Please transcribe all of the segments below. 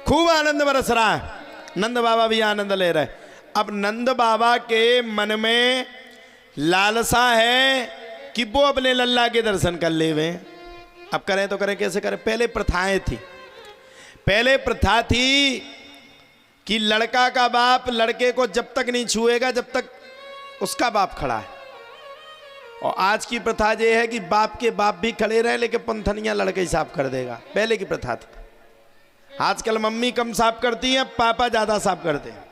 खूब आनंद बरस रहा है, नंद बाबा भी आनंद ले रहे। अब नंद बाबा के मन में लालसा है कि वो अपने लल्ला के दर्शन कर ले वे। अब करें तो करें कैसे करें? पहले प्रथाएं थी, पहले प्रथा थी कि लड़का का बाप लड़के को जब तक नहीं छुएगा जब तक उसका बाप खड़ा है। और आज की प्रथा यह है कि बाप के बाप भी खड़े रहे लेकिन पंथनिया लड़के ही साफ कर देगा। पहले की प्रथा थी। आजकल मम्मी कम साफ करती हैं, पापा ज्यादा साफ करते हैं।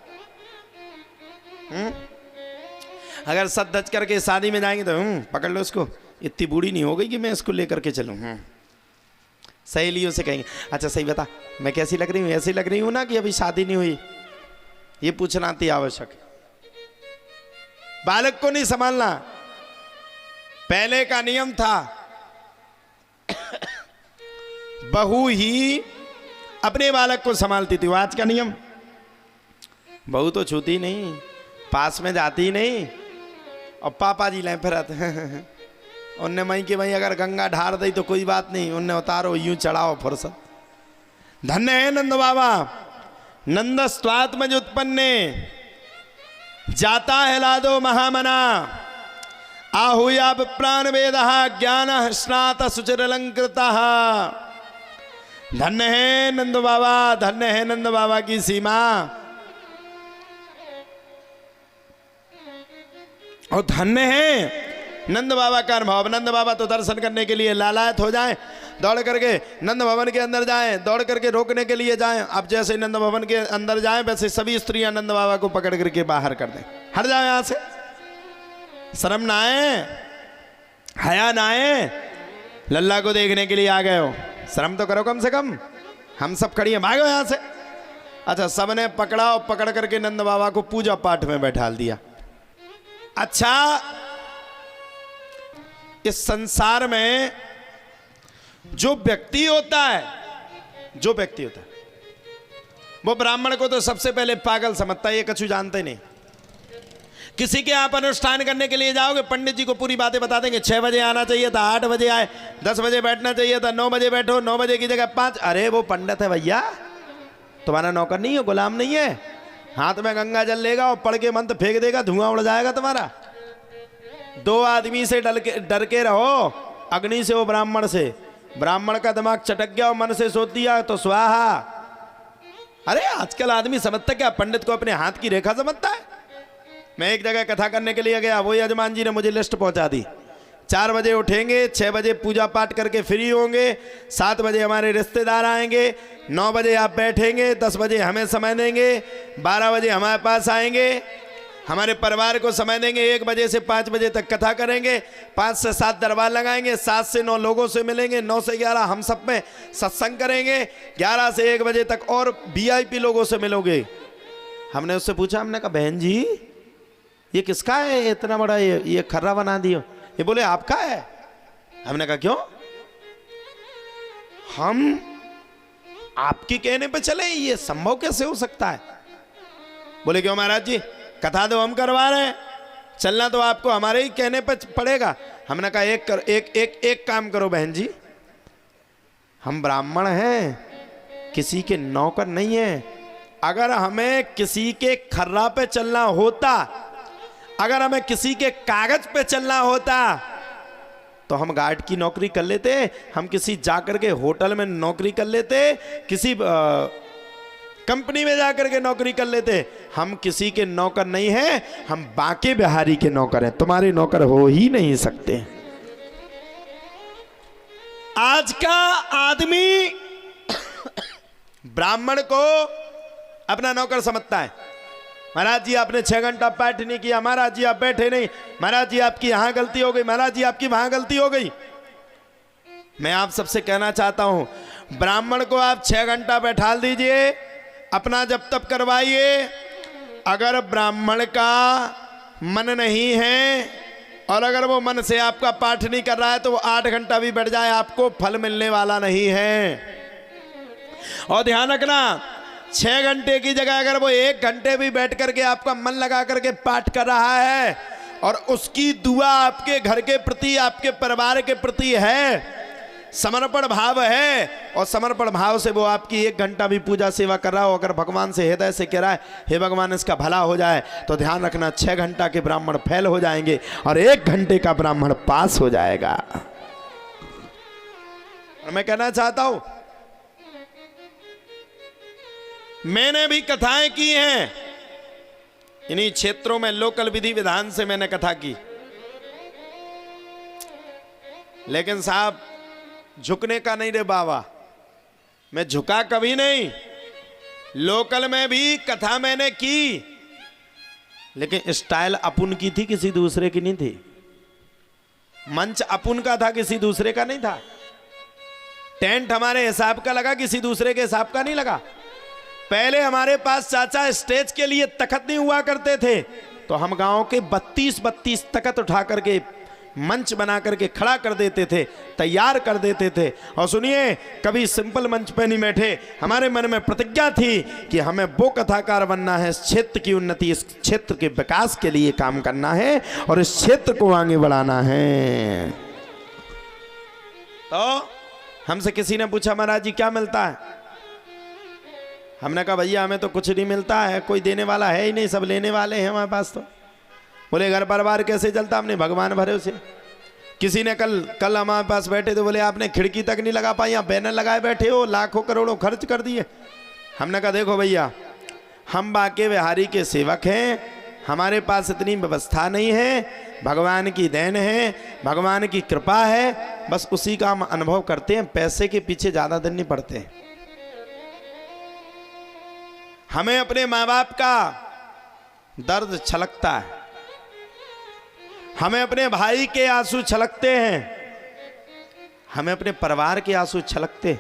अगर सच धज करके शादी में जाएंगे तो पकड़ लो इसको, इतनी बूढ़ी नहीं हो गई कि मैं इसको लेकर के चलूं। सहेलियों से कहेंगे अच्छा सही बता मैं कैसी लग रही हूँ? ऐसी लग रही हूँ ना कि अभी शादी नहीं हुई? ये पूछना अति आवश्यक है। बालक को नहीं संभालना। पहले का नियम था बहू ही अपने बालक को संभालती थी। आज का नियम बहू तो छूती नहीं, पास में जाती नहीं, और पापा जी लें फिर उनने मई कि भाई अगर गंगा ढार दी तो कोई बात नहीं, उनने उतारो यूं चढ़ाओ फुर्सत। धन्य है नंद बाबा, नंद स्वात्मज उत्पन्ने जाता है लादो महामना आहूया प्राण वेद ज्ञान स्नात सुचिरलंकृत। धन्य है नंद बाबा, धन्य है नंद बाबा की सीमा। और धन्य है नंद बाबा का अनुभव। नंद बाबा तो दर्शन करने के लिए लालायत हो जाएं, दौड़ करके नंद भवन के अंदर जाएं, दौड़ करके रोकने के लिए जाएं। अब जैसे नंद भवन के अंदर जाएं वैसे सभी स्त्रियां नंद बाबा को पकड़ करके बाहर कर दें। हट जाओ यहां से, शर्म ना आए, हया ना आए, लल्ला को देखने के लिए आ गए हो, शर्म तो करो कम से कम। हम सब खड़ी हैं, भागो यहां से। अच्छा, सबने पकड़ा और पकड़ करके नंद बाबा को पूजा पाठ में बैठा दिया। अच्छा, इस संसार में जो व्यक्ति होता है वो ब्राह्मण को तो सबसे पहले पागल समझता है। ये कछु जानते नहीं। किसी के आप अनुष्ठान करने के लिए जाओगे, पंडित जी को पूरी बातें बता देंगे। 6 बजे आना चाहिए था, 8 बजे आए, 10 बजे बैठना चाहिए था, 9 बजे बैठो, 9 बजे की जगह 5। अरे वो पंडित है भैया, तुम्हारा नौकर नहीं है, गुलाम नहीं है। हाथ में गंगा जल लेगा और पढ़ के मंत्र फेंक देगा, धुआं उड़ जाएगा तुम्हारा। 2 आदमी से डर के रहो, अग्नि से, वो ब्राह्मण से। ब्राह्मण का दिमाग चटक गया और मन से सोच दिया तो स्वाहा। अरे आजकल आदमी समझता क्या, पंडित को अपने हाथ की रेखा समझता है। मैं एक जगह कथा करने के लिए गया, वही यजमान जी ने मुझे लिस्ट पहुंचा दी। 4 बजे उठेंगे, 6 बजे पूजा पाठ करके फ्री होंगे, 7 बजे हमारे रिश्तेदार आएंगे, 9 बजे आप बैठेंगे, 10 बजे हमें समय देंगे, 12 बजे हमारे पास आएंगे, हमारे परिवार को समय देंगे, 1 बजे से 5 बजे तक कथा करेंगे, 5 से 7 दरबार लगाएंगे, 7 से 9 लोगों से मिलेंगे, 9 से 11 हम सब में सत्संग करेंगे, 11 से 1 बजे तक और VIP लोगों से मिलोगे। हमने उससे पूछा, हमने कहा बहन जी ये किसका है, इतना बड़ा ये खर्रा बना दियो? ये बोले आपका है। हमने कहा क्यों? हम आपकी कहने पे चले, ये संभव कैसे हो सकता है? बोले क्यों महाराज जी, कथा तो हम करवा रहे हैं, चलना तो आपको हमारे ही कहने पे पड़ेगा। हमने कहा एक काम करो बहन जी, हम ब्राह्मण हैं, किसी के नौकर नहीं है। अगर हमें किसी के खर्रा पे चलना होता, अगर हमें किसी के कागज पे चलना होता तो हम गार्ड की नौकरी कर लेते, हम किसी जाकर के होटल में नौकरी कर लेते, किसी कंपनी में जाकर के नौकरी कर लेते। हम किसी के नौकर नहीं हैं, हम बांके बिहारी के नौकर हैं, तुम्हारे नौकर हो ही नहीं सकते। आज का आदमी ब्राह्मण को अपना नौकर समझता है। महाराज जी आपने 6 घंटा पाठ नहीं किया, महाराज जी आप बैठे नहीं, महाराज जी आपकी यहां गलती हो गई, महाराज जी आपकी वहां गलती हो गई। मैं आप सबसे कहना चाहता हूं, ब्राह्मण को आप 6 घंटा बैठा दीजिए, अपना जब तब करवाइए। अगर ब्राह्मण का मन नहीं है और अगर वो मन से आपका पाठ नहीं कर रहा है तो वो 8 घंटा भी बैठ जाए, आपको फल मिलने वाला नहीं है। और ध्यान रखना, 6 घंटे की जगह अगर वो 1 घंटे भी बैठ करके आपका मन लगा करके पाठ कर रहा है और उसकी दुआ आपके घर के प्रति, आपके परिवार के प्रति है, समर्पण भाव है, और समर्पण भाव से वो आपकी 1 घंटा भी पूजा सेवा कर रहा हो, अगर भगवान से हृदय से कह रहा है हे भगवान इसका भला हो जाए, तो ध्यान रखना 6 घंटा के ब्राह्मण फेल हो जाएंगे और 1 घंटे का ब्राह्मण पास हो जाएगा। मैं कहना चाहता हूं, मैंने भी कथाएं की हैं इन्हीं क्षेत्रों में, लोकल विधि विधान से मैंने कथा की, लेकिन साहब झुकने का नहीं रे बाबा, मैं झुका कभी नहीं। लोकल में भी कथा मैंने की, लेकिन स्टाइल अपुन की थी, किसी दूसरे की नहीं थी। मंच अपुन का था, किसी दूसरे का नहीं था। टेंट हमारे हिसाब का लगा, किसी दूसरे के हिसाब का नहीं लगा। पहले हमारे पास चाचा स्टेज के लिए तखत नहीं हुआ करते थे, तो हम गांव के 32 तखत उठा करके मंच बना करके खड़ा कर देते थे, तैयार कर देते थे। और सुनिए, कभी सिंपल मंच पे नहीं बैठे। हमारे मन में प्रतिज्ञा थी कि हमें वो कथाकार बनना है, इस क्षेत्र की उन्नति, इस क्षेत्र के विकास के लिए काम करना है और इस क्षेत्र को आगे बढ़ाना है। तो हमसे किसी ने पूछा महाराज जी क्या मिलता है? हमने कहा भैया हमें तो कुछ नहीं मिलता है, कोई देने वाला है ही नहीं, सब लेने वाले हैं हमारे पास। तो बोले घर परिवार कैसे चलता? हमने भगवान भरोसे। किसी ने कल हमारे पास बैठे तो बोले आपने खिड़की तक नहीं लगा पाई, यहाँ बैनर लगाए बैठे हो, लाखों करोड़ों खर्च कर दिए। हमने कहा देखो भैया, हम बाके बिहारी के सेवक हैं, हमारे पास इतनी व्यवस्था नहीं है, भगवान की देन है, भगवान की कृपा है, बस उसी का हम अनुभव करते हैं, पैसे के पीछे ज़्यादा दिन नहीं पड़ते। हमें अपने माँ बाप का दर्द छलकता है, हमें अपने भाई के आंसू छलकते हैं, हमें अपने परिवार के आंसू छलकते।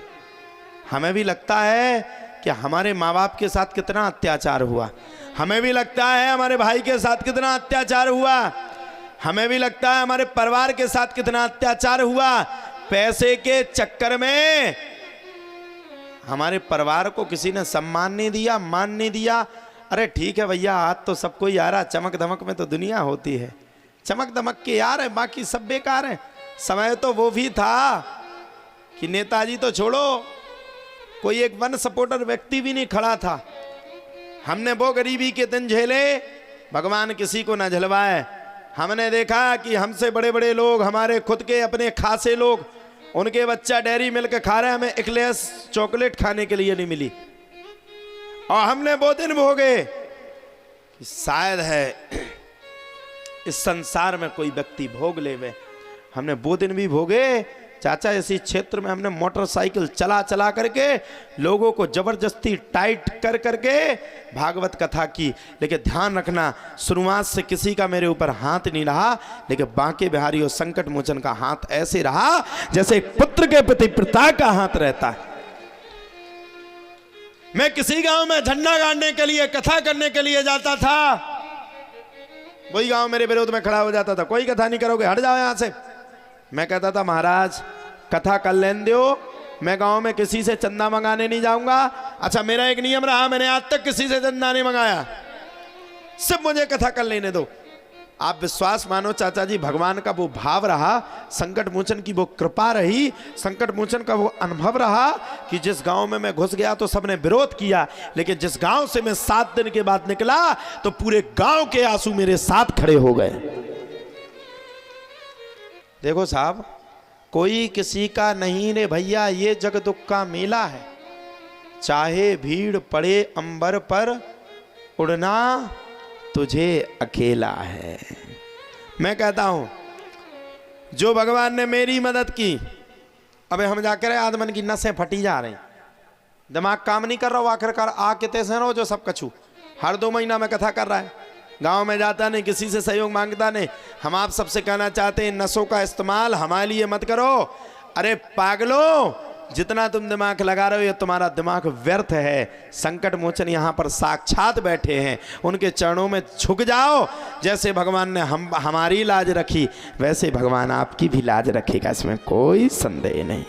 हमें भी लगता है कि हमारे माँ बाप के साथ कितना अत्याचार हुआ, हमें भी लगता है हमारे भाई के साथ कितना अत्याचार हुआ, हमें भी लगता है हमारे परिवार के साथ कितना अत्याचार हुआ। पैसे के चक्कर में हमारे परिवार को किसी ने सम्मान नहीं दिया, मान नहीं दिया। अरे ठीक है भैया, आज तो सबको ही आ रहा, चमक धमक में तो दुनिया होती है, चमक दमक के यार है, बाकी सब बेकार है। समय तो वो भी था कि नेताजी तो छोड़ो, कोई एक वन सपोर्टर व्यक्ति भी नहीं खड़ा था। हमने वो गरीबी के दिन झेले, भगवान किसी को ना झलवाए। हमने देखा कि हमसे बड़े बड़े लोग, हमारे खुद के अपने खासे लोग, उनके बच्चा डेयरी मिल्क खा रहे हैं, हमें एक्लेयर्स चॉकलेट खाने के लिए नहीं मिली। और हमने वो दिन भोगे कि शायद है इस संसार में कोई व्यक्ति भोग ले वे, हमने वो दिन भी भोगे। चाचा इसी क्षेत्र में हमने मोटरसाइकिल चला चला करके लोगों को जबरदस्ती टाइट कर करके भागवत कथा की। लेकिन ध्यान रखना, शुरुआत से किसी का मेरे ऊपर हाथ नहीं रहा, लेकिन बांके बिहारी और संकट मोचन का हाथ ऐसे रहा जैसे एक पुत्र के प्रति पिता का हाथ रहता है। मैं किसी गांव में झंडा गाड़ने के लिए, कथा करने के लिए जाता था, वही गांव मेरे विरोध में खड़ा हो जाता था, कोई कथा नहीं करोगे, हट जाओ यहां से। मैं कहता था महाराज कथा कर लेने दो, मैं गांव में किसी से चंदा मंगाने नहीं जाऊंगा। अच्छा, मेरा एक नियम रहा, मैंने आज तक किसी से चंदा नहीं मंगाया, सिर्फ मुझे कथा कर लेने दो। आप विश्वास मानो चाचा जी, भगवान का वो भाव रहा, संकट मोचन की वो कृपा रही, संकट मोचन का वो अनुभव रहा कि जिस गांव में मैं घुस गया तो सबने विरोध किया, लेकिन जिस गांव से मैं 7 दिन के बाद निकला तो पूरे गांव के आंसू मेरे साथ खड़े हो गए। देखो साहब, कोई किसी का नहीं रे भैया, ये जग दुख का मेला है, चाहे भीड़ पड़े अंबर पर, उड़ना तुझे अकेला है। मैं कहता हूं, जो भगवान ने मेरी मदद की, अबे हम जाकर आदमन की नसें फटी जा रही, दिमाग काम नहीं कर रहा, आखिरकार आ के तैसे रहो जो सब कछू। हर 2 महीना में कथा कर रहा है, गांव में जाता नहीं, किसी से सहयोग मांगता नहीं। हम आप सबसे कहना चाहते हैं, नसों का इस्तेमाल हमारे लिए मत करो। अरे पागलों, जितना तुम दिमाग लगा रहे हो ये तुम्हारा दिमाग व्यर्थ है। संकट मोचन यहाँ पर साक्षात बैठे हैं, उनके चरणों में झुक जाओ। जैसे भगवान ने हमारी लाज रखी, वैसे भगवान आपकी भी लाज रखेगा, इसमें कोई संदेह नहीं।